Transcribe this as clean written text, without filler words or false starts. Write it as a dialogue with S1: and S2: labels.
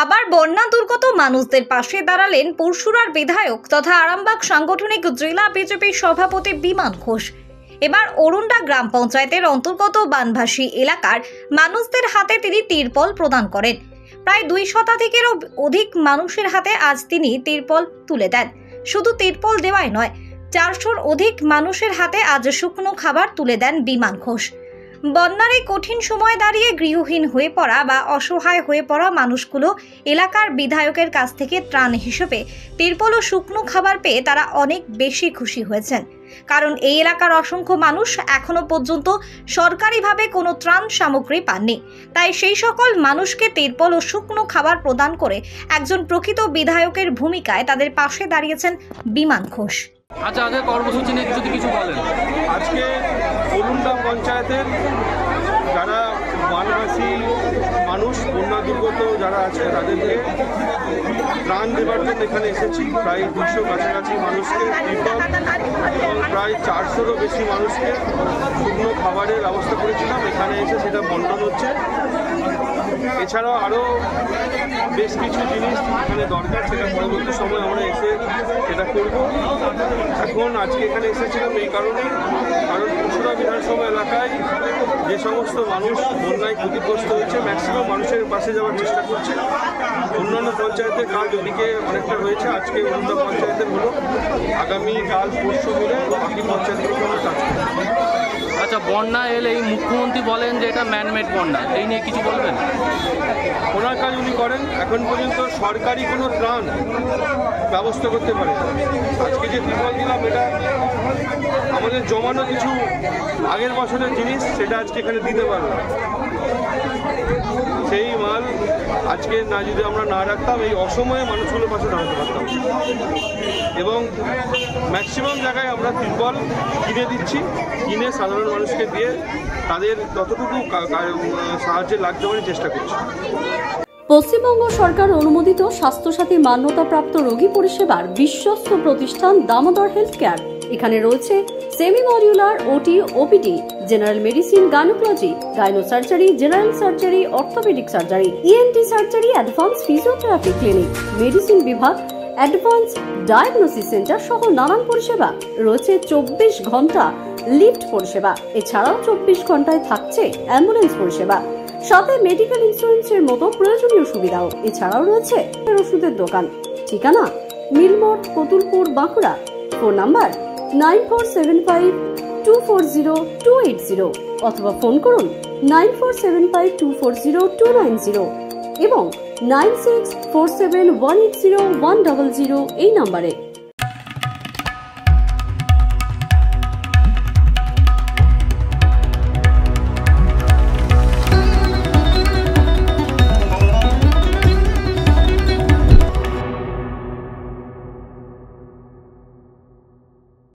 S1: আবার বন্যা দুর্গত মানুষদের পাশে দাঁড়ালেন পরশুরার বিধায়ক তথা আরামবাগ সাংগঠনিক জেলা বিজেপির সভাপতি বিমান ঘোষ। এবার অরুণ্ডা গ্রাম পঞ্চায়েতের অন্তর্গত বানভাসী এলাকার মানুষদের হাতে তিনি তিরপল প্রদান করেন। প্রায় 2 শতাধিকেরও অধিক মানুষের হাতে আজ তিনি তিরপল তুলে দেন। শুধু তিরপল দেওয়াই নয়, 400-র অধিক মানুষের হাতে আজ শুকনো খাবার তুলে দেন বিমান ঘোষ। বন্যার এই কঠিন সময় দাঁড়িয়ে গৃহহীন হয়ে পড়া বা অসহায় হয়ে পড়া মানুষগুলো এলাকার বিধায়কের কাছ থেকে ত্রাণ হিসেবে তিরপল ও শুকনো খাবার পেয়ে তারা অনেক বেশি খুশি হয়েছেন। কারণ এই এলাকার অসংখ্য মানুষ এখনো পর্যন্ত সরকারিভাবে কোনো ত্রাণ সামগ্রী পাননি। তাই সেই সকল মানুষকে তিরপল ও শুকনো খাবার প্রদান করে একজন প্রকৃত বিধায়কের ভূমিকায় তাদের পাশে দাঁড়িয়েছেন বিমান ঘোষ।
S2: আচ্ছা, আজকে কর্মসূচি নিয়ে যদি কিছু বলেন।
S3: আজকে অরুণ্ডা পঞ্চায়েতের যারা বানভাসী মানুষ, বন্যা দুর্গত যারা আছে তাদেরকে ত্রাণ দেওয়ার জন্য এখানে এসেছি। প্রায় 200 কাছাকাছি মানুষকে তিরপল এবং প্রায় 400-রও বেশি মানুষকে শুকনো খাবারের ব্যবস্থা করেছিলাম। এখানে এসে সেটা বন্টন হচ্ছে। এছাড়াও আরও বেশ কিছু জিনিস এখানে দরকার, সেটা পরবর্তী সময় আমরা এসে সেটা করব। এখন আজকে এখানে এসেছিলাম এই কারণে, কারণ পরশুরা বিধানসভা এলাকায় যে সমস্ত মানুষ বন্যায় ক্ষতিগ্রস্ত হয়েছে ম্যাক্সিমাম মানুষের পাশে যাওয়ার চেষ্টা করছে। অন্যান্য পঞ্চায়েতের কাজ ওদিকে অনেকটা রয়েছে, আজকে অরুণ্ডা পঞ্চায়েতের হলো, আগামী কাল পরশু মিলে বাকি পঞ্চায়েতগুলো কাজ করবে।
S2: আচ্ছা, বন্যা এলে এই মুখ্যমন্ত্রী বলেন যে এটা ম্যানমেড বন্যা, এই নিয়ে কিছু বলবেন?
S3: ওনার কাজ উনি করেন, এখন পর্যন্ত সরকারি কোনো ত্রাণ ব্যবস্থা করতে পারে। আজকে যে তিরপল দিলাম এটা আমাদের জমানো কিছু আগের বছরের জিনিস, সেটা আজকে এখানে দিতে পারবো। সেই মাল আজকে না যদি আমরা না রাখতাম, এই অসময়ে মানুষগুলোর পাশে দাঁড়াতে পারতাম। এবং ম্যাক্সিমাম জায়গায় আমরা তিরপল কিনে দিচ্ছি, কিনে সাধারণ মানুষকে দিয়ে তাদের যতটুকু সাহায্যের লাগতে পারে চেষ্টা করছি।
S4: পশ্চিমবঙ্গ সরকার অনুমোদিত স্বাস্থ্যসাথী মান্যতাপ্রাপ্ত রোগী পরিষেবার বিশ্বস্ত প্রতিষ্ঠান দামোদর হেলথ কেয়ার। এখানে রয়েছে semi modular OT, OPD, general medicine, gynaecology, gynae surgery, general surgery, orthopaedic surgery, ENT surgery, advance physiotherapy clinic, medicine বিভাগ, অ্যাডভান্স ডায়াগনোসিস সেন্টার সহ নানান পরিষেবা রয়েছে। 24 ঘন্টা লিফট পরিষেবা, এছাড়াও 24 ঘন্টায় থাকছে অ্যাম্বুলেন্স পরিষেবা, সাথে মেডিকেল ইন্স্যুরেন্সের মতো প্রয়োজনীয় সুবিধাও। এছাড়াও রয়েছে ওষুধের দোকান। ঠিকানা মিলমোড়, কতুলপুর, বাঁকুড়া। ফোন নাম্বার 9475240280 অথবা ফোন করুন 9475240290 এবং 9647180100 এই নম্বরে।